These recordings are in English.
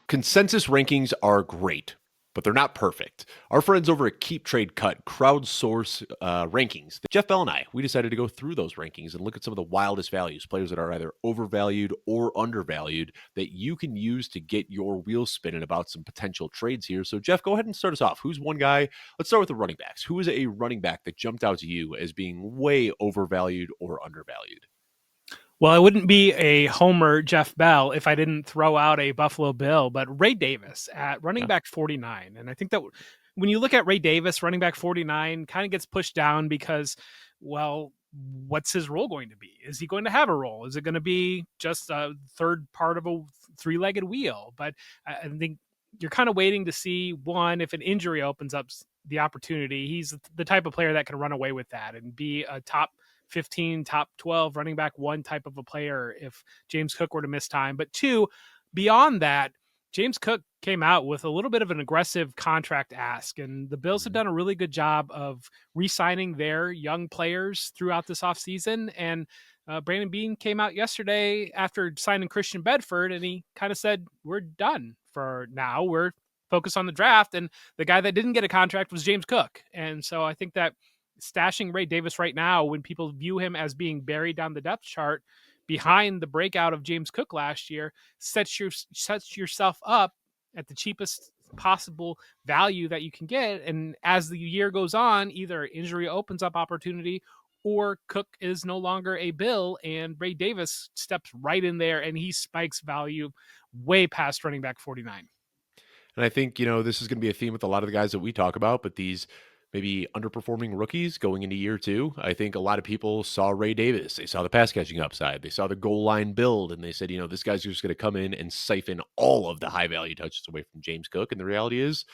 Consensus rankings are great, but they're not perfect. Our friends over at Keep Trade Cut crowdsource rankings. Jeff Bell and we decided to go through those rankings and look at some of the wildest values, players that are either overvalued or undervalued that you can use to get your wheels spinning about some potential trades here. So, Jeff, go ahead and start us off. Who's one guy? Let's start with the running backs. Who is a running back that jumped out to you as being way overvalued or undervalued? Well, I wouldn't be a homer Jeff Bell if I didn't throw out a Buffalo Bill, but Ray Davis at running Yeah. back 49. And I think that when you look at Ray Davis, running back 49 kind of gets pushed down because, well, what's his role going to be? Is he going to have a role? Is it going to be just a third part of a three-legged wheel? But I think you're kind of waiting to see, one, if an injury opens up the opportunity. He's the type of player that can run away with that and be a top 15, top 12 running back one type of a player if James Cook were to miss time. But two, beyond that, James Cook came out with a little bit of an aggressive contract ask, and the Bills have done a really good job of re-signing their young players throughout this offseason. And Brandon Beane came out yesterday after signing Christian Bedford, and he kind of said, we're done for now. We're focused on the draft. And the guy that didn't get a contract was James Cook. And so I think that stashing Ray Davis right now, when people view him as being buried down the depth chart behind the breakout of James Cook last year, sets yourself up at the cheapest possible value that you can get. And as the year goes on, either injury opens up opportunity or Cook is no longer a Bill and Ray Davis steps right in there and he spikes value way past running back 49. And I think, this is going to be a theme with a lot of the guys that we talk about, but these maybe underperforming rookies going into year two. I think a lot of people saw Ray Davis. They saw the pass catching upside. They saw the goal line build, and they said, this guy's just going to come in and siphon all of the high value touches away from James Cook. And the reality is,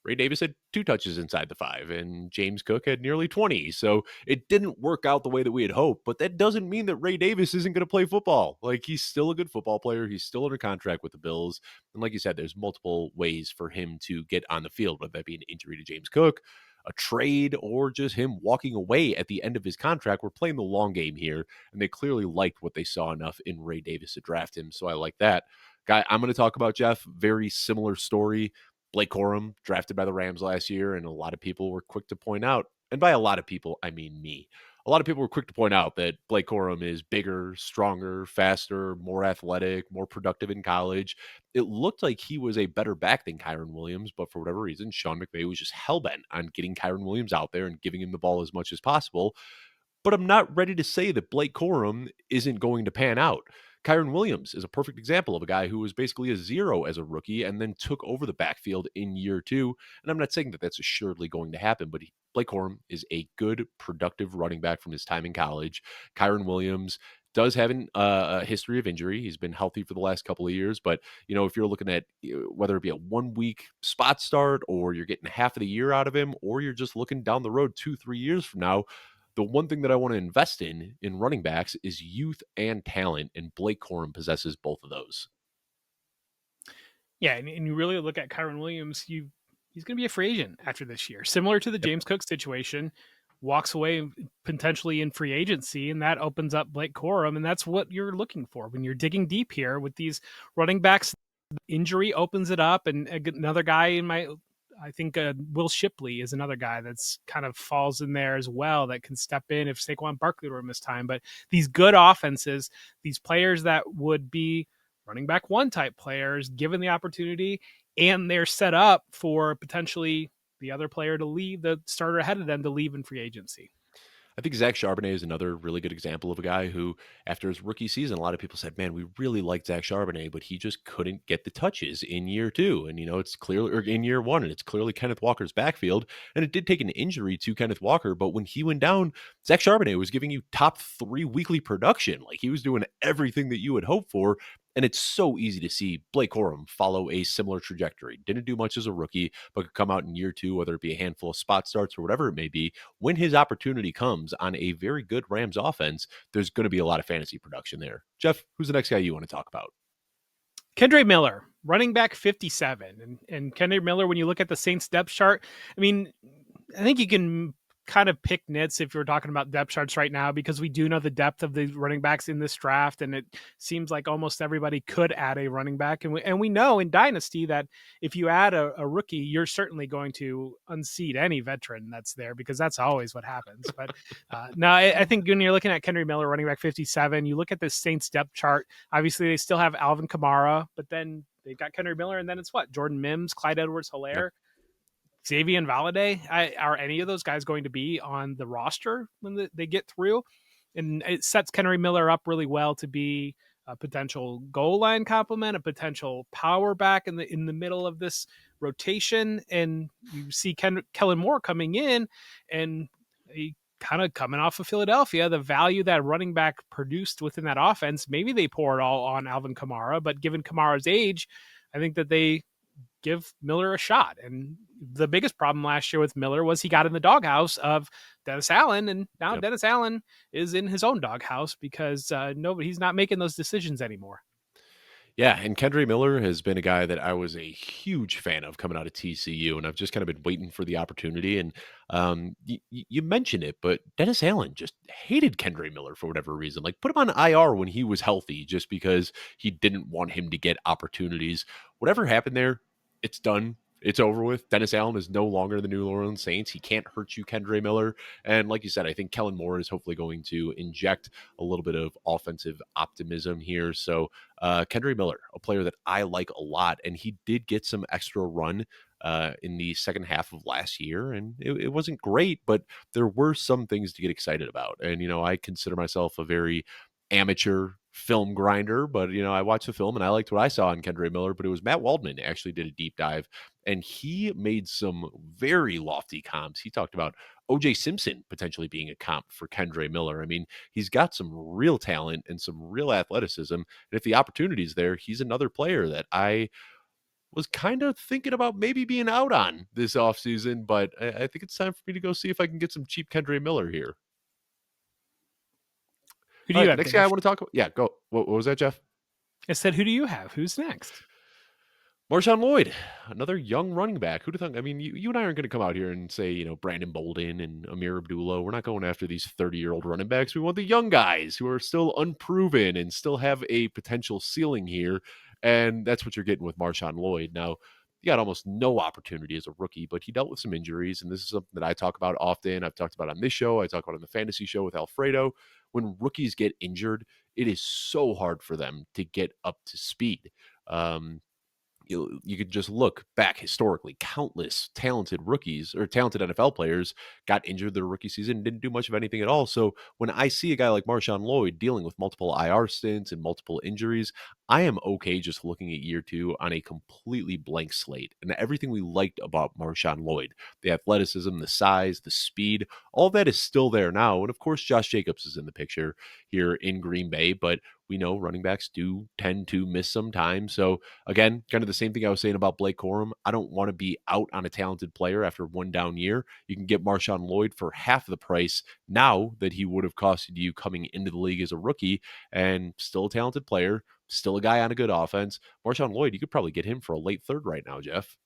Ray Davis had 2 touches inside the 5, and James Cook had nearly 20. So it didn't work out the way that we had hoped, but that doesn't mean that Ray Davis isn't going to play football. Like, he's still a good football player. He's still under contract with the Bills. And like you said, there's multiple ways for him to get on the field, whether that be an injury to James Cook, a trade, or just him walking away at the end of his contract. We're playing the long game here, and they clearly liked what they saw enough in Ray Davis to draft him. So I like that. Guy I'm going to talk about, Jeff, very similar story. Blake Corum, drafted by the Rams last year, and a lot of people were quick to point out, and by a lot of people, I mean me. A lot of people were quick to point out that Blake Corum is bigger, stronger, faster, more athletic, more productive in college. It looked like he was a better back than Kyren Williams, but for whatever reason, Sean McVay was just hellbent on getting Kyren Williams out there and giving him the ball as much as possible. But I'm not ready to say that Blake Corum isn't going to pan out. Kyren Williams is a perfect example of a guy who was basically a zero as a rookie and then took over the backfield in year two. And I'm not saying that that's assuredly going to happen, but Blake Corum is a good, productive running back from his time in college. Kyren Williams does have a history of injury. He's been healthy for the last couple of years, but if you're looking at whether it be a 1 week spot start or you're getting half of the year out of him, or you're just looking down the road 2-3 years from now, the one thing that I want to invest in running backs is youth and talent, and Blake Corum possesses both of those. Yeah, and you really look at Kyren Williams, he's going to be a free agent after this year. Similar to the James Cook situation, walks away potentially in free agency, and that opens up Blake Corum, and that's what you're looking for when you're digging deep here with these running backs. Injury opens it up, and another guy I think Will Shipley is another guy that's kind of falls in there as well that can step in if Saquon Barkley were to miss time. But these good offenses, these players that would be running back one type players given the opportunity, and they're set up for potentially the other player to leave, the starter ahead of them to leave in free agency. I think Zach Charbonnet is another really good example of a guy who, after his rookie season, a lot of people said, man, we really liked Zach Charbonnet, but he just couldn't get the touches in year two. And, it's clearly, or in year one, and it's clearly Kenneth Walker's backfield. And it did take an injury to Kenneth Walker, but when he went down, Zach Charbonnet was giving you top 3 weekly production. Like, he was doing everything that you would hope for. And it's so easy to see Blake Corum follow a similar trajectory. Didn't do much as a rookie, but could come out in year two, whether it be a handful of spot starts or whatever it may be. When his opportunity comes on a very good Rams offense, there's going to be a lot of fantasy production there. Jeff, who's the next guy you want to talk about? Kendre Miller, running back 57. And Kendre Miller, when you look at the Saints depth chart, I mean, I think you can kind of pick nits if you're talking about depth charts right now, because we do know the depth of the running backs in this draft, and it seems like almost everybody could add a running back. And we know in Dynasty that if you add a rookie, you're certainly going to unseat any veteran that's there, because that's always what happens. But no, I think when you're looking at Kendry Miller, running back 57, you look at the Saints depth chart. Obviously, they still have Alvin Kamara, but then they've got Kendry Miller, and then it's what? Jordan Mims, Clyde Yeah. Edwards-Helaire, Xavier Valade. Are any of those guys going to be on the roster when they get through? And it sets Kendry Miller up really well to be a potential goal line complement, a potential power back in the middle of this rotation. And you see Kellen Moore coming in, and he kind of coming off of Philadelphia, the value that running back produced within that offense. Maybe they pour it all on Alvin Kamara, but given Kamara's age, I think that they give Miller a shot. And the biggest problem last year with Miller was he got in the doghouse of Dennis Allen, and now Yep. Dennis Allen is in his own doghouse because he's not making those decisions anymore. Yeah, and Kendry Miller has been a guy that I was a huge fan of coming out of TCU, and I've just kind of been waiting for the opportunity. And you mentioned it, but Dennis Allen just hated Kendry Miller for whatever reason. Like, put him on IR when he was healthy, just because he didn't want him to get opportunities. Whatever happened there, it's done. It's over with. Dennis Allen is no longer the New Orleans Saints. He can't hurt you, Kendry Miller. And like you said, I think Kellen Moore is hopefully going to inject a little bit of offensive optimism here. So Kendry Miller, a player that I like a lot, and he did get some extra run in the second half of last year, and it wasn't great, but there were some things to get excited about. And I consider myself a very amateur film grinder, but I watched the film and I liked what I saw in Kendry Miller. But it was Matt Waldman actually did a deep dive, and he made some very lofty comps. He talked about OJ Simpson potentially being a comp for Kendry Miller. I mean, he's got some real talent and some real athleticism. And if the opportunity's there, he's another player that I was kind of thinking about maybe being out on this offseason, but I think it's time for me to go see if I can get some cheap Kendry Miller here. Who do All you right, have, next guy I Dave? want to talk about. Yeah, go. What was that, Jeff? I said, who do you have? Who's next? Marshawn Lloyd, another young running back. Who'd have thunk? I mean, you and I aren't going to come out here and say, Brandon Bolden and Amir Abdullah. We're not going after these 30-year-old running backs. We want the young guys who are still unproven and still have a potential ceiling here. And that's what you're getting with Marshawn Lloyd. Now, he got almost no opportunity as a rookie, but he dealt with some injuries. And this is something that I talk about often. I've talked about on this show. I talk about on the fantasy show with Alfredo. When rookies get injured, it is so hard for them to get up to speed. You could just look back historically. Countless talented rookies or talented NFL players got injured their rookie season and didn't do much of anything at all. So when I see a guy like Marshawn Lloyd dealing with multiple IR stints and multiple injuries, I am okay just looking at year two on a completely blank slate. And everything we liked about Marshawn Lloyd, the athleticism, the size, the speed, all that is still there now. And of course, Josh Jacobs is in the picture here in Green Bay, but we know running backs do tend to miss some time. So again, kind of the same thing I was saying about Blake Corum. I don't want to be out on a talented player after one down year. You can get Marshawn Lloyd for half the price now that he would have costed you coming into the league as a rookie, and still a talented player, still a guy on a good offense. Marshawn Lloyd, you could probably get him for a late third right now, Jeff.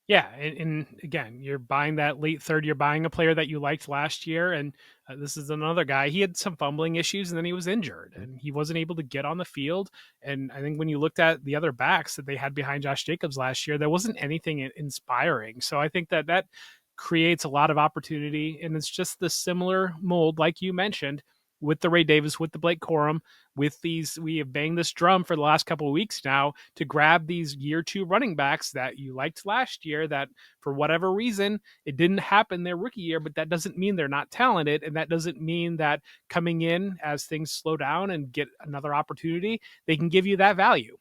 Yeah, and again, you're buying that late third. You're buying a player that you liked last year, and this is another guy. He had some fumbling issues, and then he was injured, Yeah. and he wasn't able to get on the field. And I think when you looked at the other backs that they had behind Josh Jacobs last year, there wasn't anything inspiring. So I think that creates a lot of opportunity, and it's just the similar mold, like you mentioned, with the Ray Davis, with the Blake Corum, with these. We have banged this drum for the last couple of weeks now to grab these year two running backs that you liked last year, that for whatever reason it didn't happen their rookie year, but that doesn't mean they're not talented, and that doesn't mean that coming in as things slow down and get another opportunity, they can give you that value.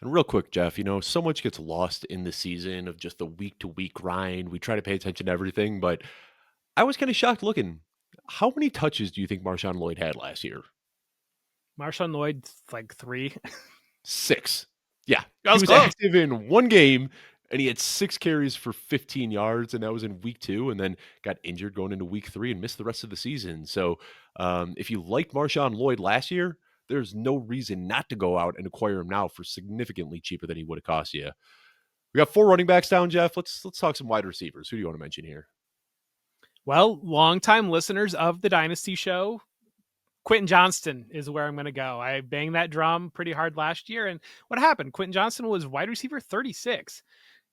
And real quick, Jeff, so much gets lost in the season of just the week to week grind. We try to pay attention to everything, but I was kind of shocked looking. How many touches do you think Marshawn Lloyd had last year? Marshawn Lloyd, like 3. 6. Yeah. That He was was close. active in one game and he had 6 carries for 15 yards, and that was in week 2, and then got injured going into week 3 and missed the rest of the season. So if you liked Marshawn Lloyd last year, there's no reason not to go out and acquire him now for significantly cheaper than he would have cost you. We got 4 running backs down, Jeff. Let's talk some wide receivers. Who do you want to mention here? Well, longtime listeners of the Dynasty show, Quentin Johnston is where I'm going to go. I banged that drum pretty hard last year. And what happened? Quentin Johnston was wide receiver 36.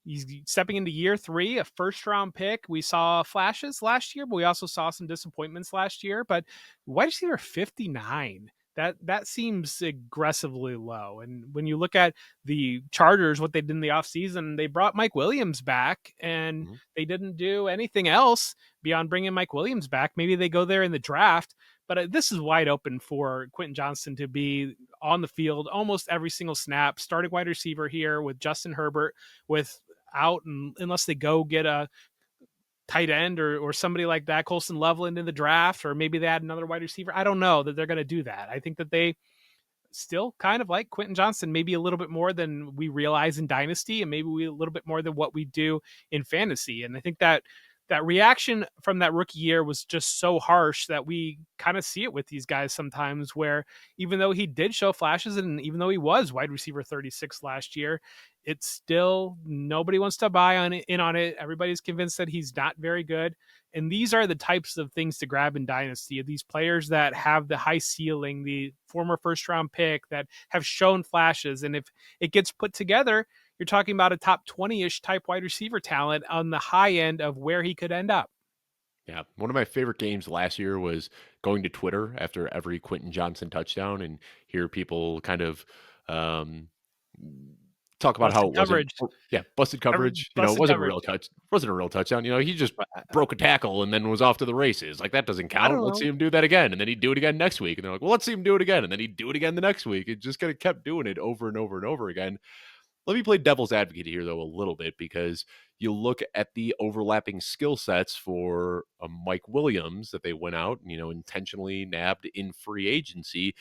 He's stepping into year 3, a first round pick. We saw flashes last year, but we also saw some disappointments last year. But wide receiver 59, that seems aggressively low. And when you look at the Chargers, what they did in the offseason, they brought Mike Williams back and Mhm. they didn't do anything else beyond bringing Mike Williams back. Maybe they go there in the draft, but this is wide open for Quentin Johnston to be on the field almost every single snap, starting wide receiver here with Justin Herbert, with out, and unless they go get a tight end or somebody like that, Colson Loveland in the draft, or maybe they add another wide receiver. I don't know that they're going to do that. I think that they still kind of like Quentin Johnston, maybe a little bit more than we realize in Dynasty, and maybe a little bit more than what we do in fantasy. And I think that that reaction from that rookie year was just so harsh that we kind of see it with these guys sometimes, where even though he did show flashes and even though he was wide receiver 36 last year, it's still nobody wants to buy on it, in on it. Everybody's convinced that he's not very good. And these are the types of things to grab in Dynasty, these players that have the high ceiling, the former first round pick that have shown flashes. And if it gets put together, you're talking about a top 20-ish type wide receiver talent on the high end of where he could end up. Yeah, one of my favorite games last year was going to Twitter after every Quentin Johnson touchdown and hear people kind of um, talk about how Busted it wasn't. coverage. Yeah, busted coverage. It Busted wasn't a coverage. real touch. Wasn't a real touchdown. He just I, broke a tackle and then was off to the races. Like that doesn't I count. don't Let's see know. him do that again, and then he'd do it again next week. And they're like, well, let's see him do it again, and then he'd do it again the next week. It just kind of kept doing it over and over and over again. Let me play devil's advocate here, though, a little bit, because you look at the overlapping skill sets for Mike Williams that they went out and, intentionally nabbed in free agency.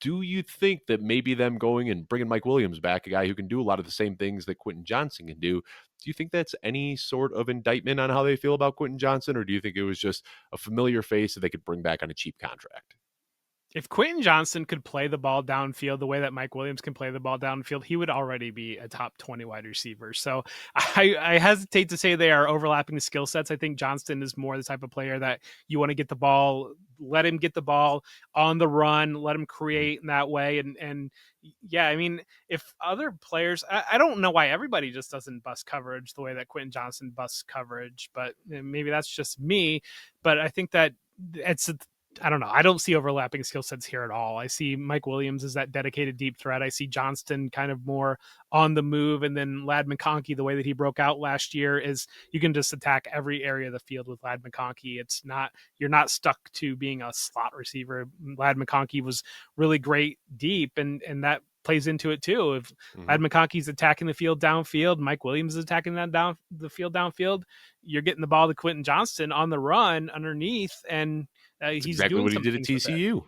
Do you think that maybe them going and bringing Mike Williams back, a guy who can do a lot of the same things that Quentin Johnson can do you think that's any sort of indictment on how they feel about Quentin Johnson, or do you think it was just a familiar face that they could bring back on a cheap contract? If Quentin Johnson could play the ball downfield the way that Mike Williams can play the ball downfield, he would already be a top 20 wide receiver. So I hesitate to say they are overlapping the skill sets. I think Johnston is more the type of player that you want to get the ball, let him get the ball on the run, let him Mhm. create in that way. And yeah, I mean, if other players, I don't know why everybody just doesn't bust coverage the way that Quentin Johnson busts coverage, but maybe that's just me. But I think that it's I don't know. I don't see overlapping skill sets here at all. I see Mike Williams as that dedicated deep threat. I see Johnston kind of more on the move. And then Lad McConkey, the way that he broke out last year is you can just attack every area of the field with Lad McConkey. It's not, you're not stuck to being a slot receiver. Lad McConkey was really great deep, and that plays into it too. If Lad Mhm. McConkey's attacking the field downfield, Mike Williams is attacking that down the field downfield, you're getting the ball to Quentin Johnston on the run underneath, and That's he's exactly doing what he some did at things with it. TCU.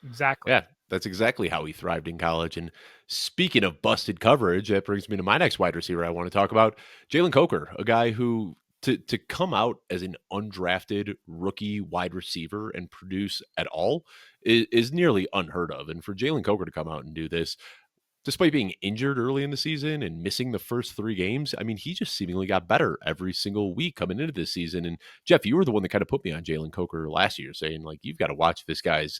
Exactly. Yeah, that's exactly how he thrived in college. And speaking of busted coverage, that brings me to my next wide receiver I want to talk about, Jalen Coker, a guy who to come out as an undrafted rookie wide receiver and produce at all is nearly unheard of. And for Jalen Coker to come out and do this, despite being injured early in the season and missing the first 3 games, I mean, he just seemingly got better every single week coming into this season. And Jeff, you were the one that kind of put me on Jalen Coker last year, saying like, you've got to watch this guy's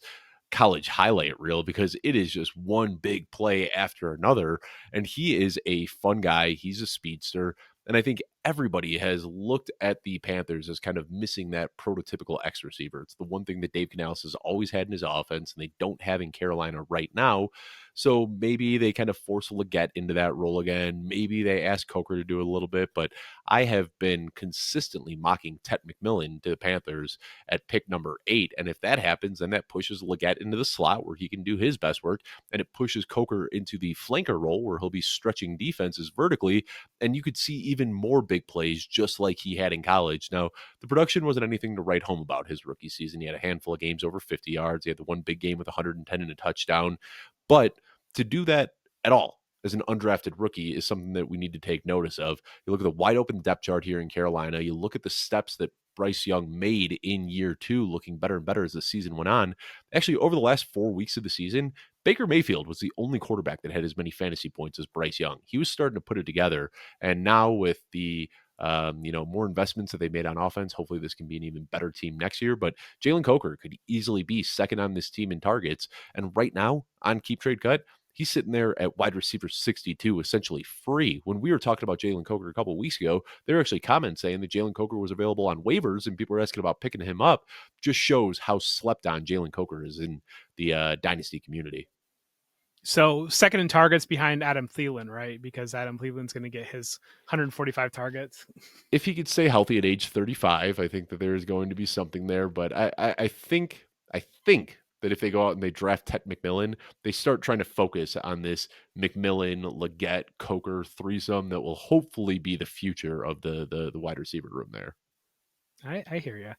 college highlight reel because it is just one big play after another. And he is a fun guy. He's a speedster. And I think everybody has looked at the Panthers as kind of missing that prototypical X receiver. It's the one thing that Dave Canales has always had in his offense, and they don't have in Carolina right now. So maybe they kind of force Leggett into that role again. Maybe they ask Coker to do it a little bit, but I have been consistently mocking Tet McMillan to the Panthers at pick number 8. And if that happens, then that pushes Leggett into the slot where he can do his best work. And it pushes Coker into the flanker role where he'll be stretching defenses vertically. And you could see even more big plays just like he had in college. Now, the production wasn't anything to write home about his rookie season. He had a handful of games over 50 yards. He had the one big game with 110 and a touchdown. But to do that at all as an undrafted rookie is something that we need to take notice of. You look at the wide open depth chart here in Carolina. You look at the steps that Bryce Young made in year 2, looking better and better as the season went on. Actually, over the last 4 weeks of the season, Baker Mayfield was the only quarterback that had as many fantasy points as Bryce Young. He was starting to put it together. And now with the more investments that they made on offense. Hopefully, this can be an even better team next year. But Jalen Coker could easily be second on this team in targets. And right now, on Keep Trade Cut, he's sitting there at wide receiver 62, essentially free. When we were talking about Jalen Coker a couple of weeks ago, there were actually comments saying that Jalen Coker was available on waivers and people were asking about picking him up. Just shows how slept on Jalen Coker is in the Dynasty community. So second in targets behind Adam Thielen, right? Because Adam Thielen's going to get his 145 targets. If he could stay healthy at age 35, I think that there is going to be something there. But I think that if they go out and they draft Ted McMillan, they start trying to focus on this McMillan, Leggett, Coker threesome that will hopefully be the future of the wide receiver room there. I hear you.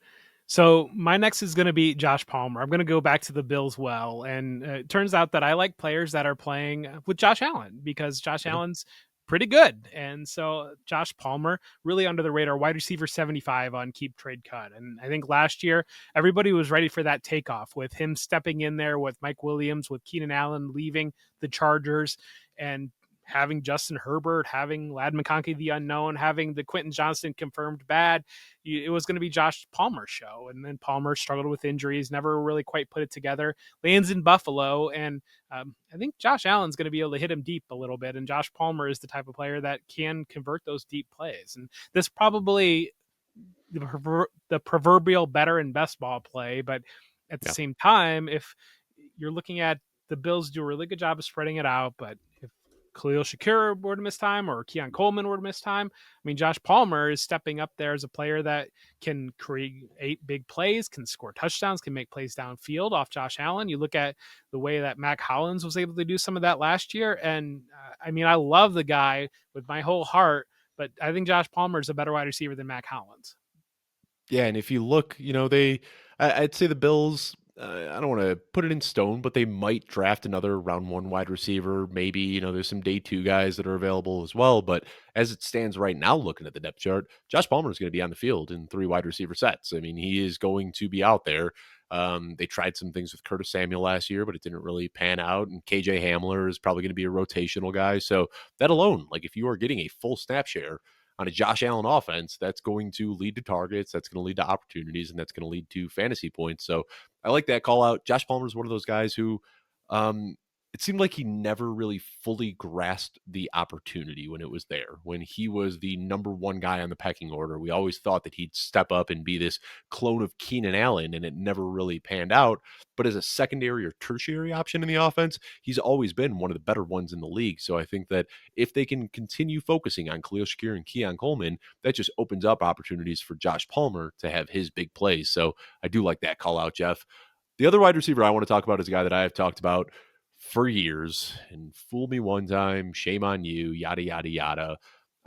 So my next is going to be Josh Palmer. I'm going to go back to the Bills well, and it turns out that I like players that are playing with Josh Allen because Josh Yeah. Allen's pretty good, and so Josh Palmer really under the radar, wide receiver 75 on Keep Trade Cut, and I think last year everybody was ready for that takeoff with him stepping in there with Mike Williams, with Keenan Allen leaving the Chargers, and having Justin Herbert, having Lad McConkey the unknown, having the Quentin Johnston confirmed bad. It was going to be Josh Palmer's show. And then Palmer struggled with injuries, never really quite put it together, lands in Buffalo. And I think Josh Allen's going to be able to hit him deep a little bit. And Josh Palmer is the type of player that can convert those deep plays. And this probably the proverbial better and best ball play. But at the Yeah. same time, if you're looking at the Bills do a really good job of spreading it out, but if Khalil Shakir were to miss time or Keon Coleman were to miss time, I mean, Josh Palmer is stepping up there as a player that can create big plays, can score touchdowns, can make plays downfield off Josh Allen. You look at the way that Mac Hollins was able to do some of that last year. And I mean, I love the guy with my whole heart, but I think Josh Palmer is a better wide receiver than Mac Hollins. Yeah, and if you look, I'd say the Bills. I don't want to put it in stone, but they might draft another round one wide receiver. Maybe there's some day two guys that are available as well. But as it stands right now, looking at the depth chart, Josh Palmer is going to be on the field in three wide receiver sets. I mean, he is going to be out there. They tried some things with Curtis Samuel last year, but it didn't really pan out. And KJ Hamler is probably going to be a rotational guy. So that alone, like if you are getting a full snap share on a Josh Allen offense, that's going to lead to targets, that's going to lead to opportunities, and that's going to lead to fantasy points. So I like that call out. Josh Palmer is one of those guys who um, it seemed like he never really fully grasped the opportunity when it was there. When he was the number one guy on the pecking order, we always thought that he'd step up and be this clone of Keenan Allen, and it never really panned out. But as a secondary or tertiary option in the offense, he's always been one of the better ones in the league. So I think that if they can continue focusing on Khalil Shakir and Keon Coleman, that just opens up opportunities for Josh Palmer to have his big plays. So I do like that call out, Jeff. The other wide receiver I want to talk about is a guy that I have talked about for years and fool me one time, shame on you, yada, yada, yada.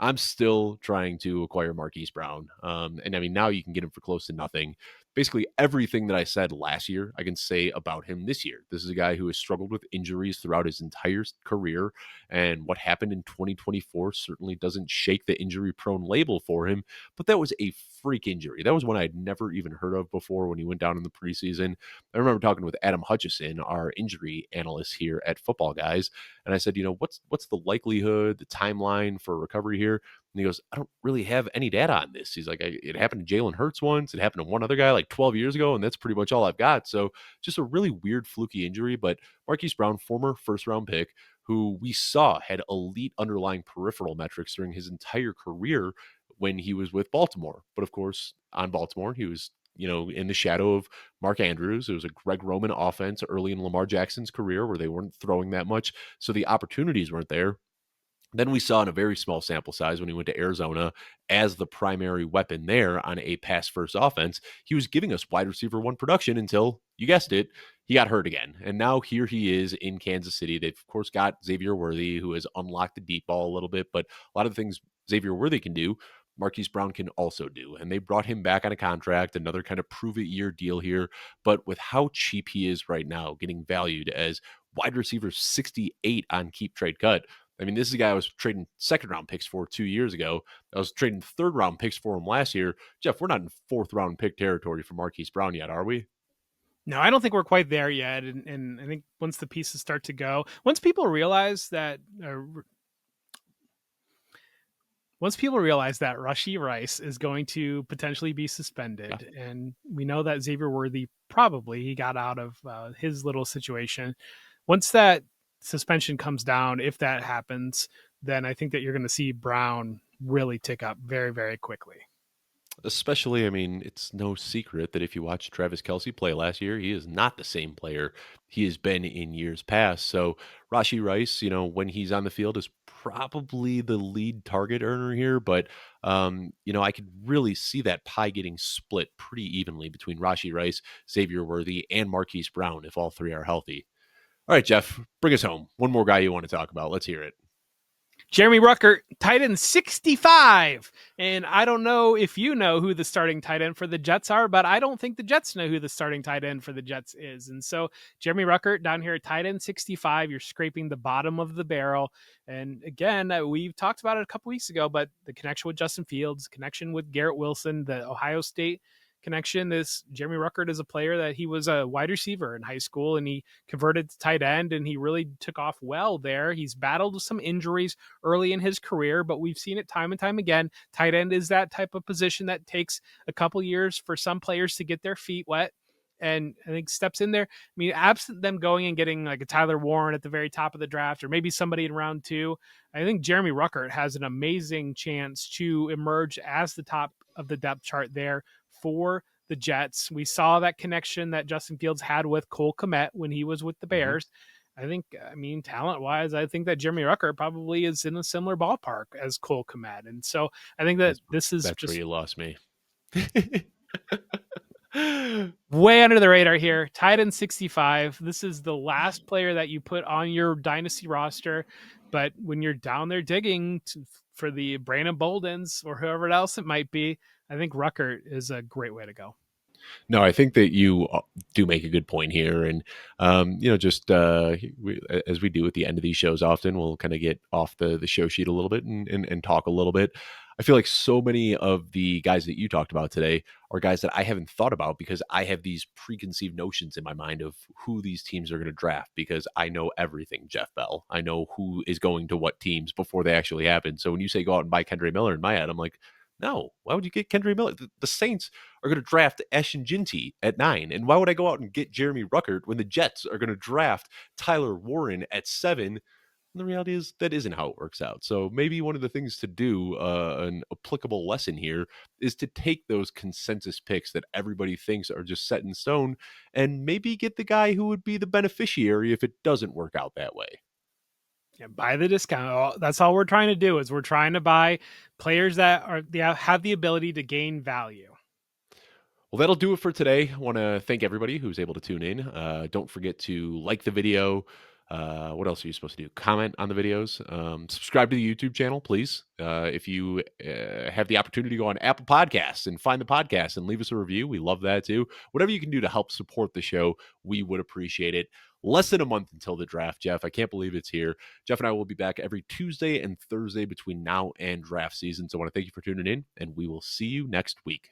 I'm still trying to acquire Marquise Brown. And I mean, now you can get him for close to nothing. Basically, everything that I said last year, I can say about him this year. This is a guy who has struggled with injuries throughout his entire career. And what happened in 2024 certainly doesn't shake the injury prone label for him. But that was a freak injury. That was one I'd never even heard of before when he went down in the preseason. I remember talking with Adam Hutchison, our injury analyst here at Football Guys, and I said, what's the likelihood, the timeline for recovery here? And he goes, I don't really have any data on this. He's like, it happened to Jalen Hurts once. It happened to one other guy like 12 years ago, and that's pretty much all I've got. So just a really weird, fluky injury. But Marquise Brown, former first round pick, who we saw had elite underlying peripheral metrics during his entire career when he was with Baltimore. But of course, on Baltimore, he was in the shadow of Mark Andrews. It was a Greg Roman offense early in Lamar Jackson's career where they weren't throwing that much. So the opportunities weren't there. Then we saw in a very small sample size when he went to Arizona as the primary weapon there on a pass first offense, he was giving us wide receiver one production until, you guessed it, he got hurt again. And now here he is in Kansas City. They've, of course, got Xavier Worthy, who has unlocked the deep ball a little bit, but a lot of the things Xavier Worthy can do, Marquise Brown can also do. And they brought him back on a contract, another kind of prove it year deal here. But with how cheap he is right now, getting valued as wide receiver 68 on Keep Trade Cut, I mean, this is a guy I was trading second round picks for 2 years ago. I was trading third round picks for him last year. Jeff, we're not in fourth round pick territory for Marquise Brown yet, are we? No, I don't think we're quite there yet. And I think once the pieces start to go, once people realize that once people realize that Rashee Rice is going to potentially be Yeah. suspended, and we know that Xavier Worthy probably he got out of his little situation. Once that suspension comes down, if that happens, then I think that you're going to see Brown really tick up very, very quickly. Especially, I mean, it's no secret that if you watch Travis Kelsey play last year, he is not the same player he has been in years past. So Rashi Rice, when he's on the field, is probably the lead target earner here. But I could really see that pie getting split pretty evenly between Rashi Rice, Xavier Worthy, and Marquise Brown if all three are healthy. All right, Jeff, bring us home. One more guy you want to talk about. Let's hear it. Jeremy Ruckert, tight end 65. And I don't know if you know who the starting tight end for the Jets are, but I don't think the Jets know who the starting tight end for the Jets is. And so Jeremy Ruckert down here at tight end 65, you're scraping the bottom of the barrel. And again, we've talked about it a couple weeks ago, but the connection with Justin Fields, connection with Garrett Wilson, the Ohio State connection. This Jeremy Ruckert is a player that he was a wide receiver in high school and he converted to tight end and he really took off well there. He's battled with some injuries early in his career, but we've seen it time and time again. Tight end is that type of position that takes a couple years for some players to get their feet wet. And I think steps in there. I mean, absent them going and getting like a Tyler Warren at the very top of the draft, or maybe somebody in round 2, I think Jeremy Ruckert has an amazing chance to emerge as the top of the depth chart there for the Jets. We saw that connection that Justin Fields had with Cole Kmet when he was with the Mm-hmm. Bears. I think, talent wise, I think that Jeremy Ruckert probably is in a similar ballpark as Cole Kmet. And so I think that this is That's where just you lost me. way under the radar here. Tight end 65. This is the last player that you put on your dynasty roster. But when you're down there digging for the Brandon Boldens or whoever else it might be, I think Ruckert is a great way to go. No, I think that you do make a good point here, and just as we do at the end of these shows, often we'll kind of get off the show sheet a little bit and talk a little bit. I feel like so many of the guys that you talked about today are guys that I haven't thought about because I have these preconceived notions in my mind of who these teams are going to draft because I know everything, Jeff Bell. I know who is going to what teams before they actually happen. So when you say go out and buy Kendra Miller in my head, I'm like, no, why would you get Kendra Miller? The Saints are going to draft Eshin Jinty at 9. And why would I go out and get Jeremy Ruckert when the Jets are going to draft Tyler Warren at 7? And the reality is that isn't how it works out. So maybe one of the things to do, an applicable lesson here, is to take those consensus picks that everybody thinks are just set in stone and maybe get the guy who would be the beneficiary if it doesn't work out that way. Yeah, buy the discount. That's all we're trying to do is we're trying to buy players that have the ability to gain value. Well, that'll do it for today. I want to thank everybody who's able to tune in. Don't forget to like the video. What else are you supposed to do? Comment on the videos. Subscribe to the YouTube channel, please. If you have the opportunity to go on Apple Podcasts and find the podcast and leave us a review, we love that too. Whatever you can do to help support the show, we would appreciate it. Less than a month until the draft, Jeff. I can't believe it's here. Jeff and I will be back every Tuesday and Thursday between now and draft season. So I want to thank you for tuning in, and we will see you next week.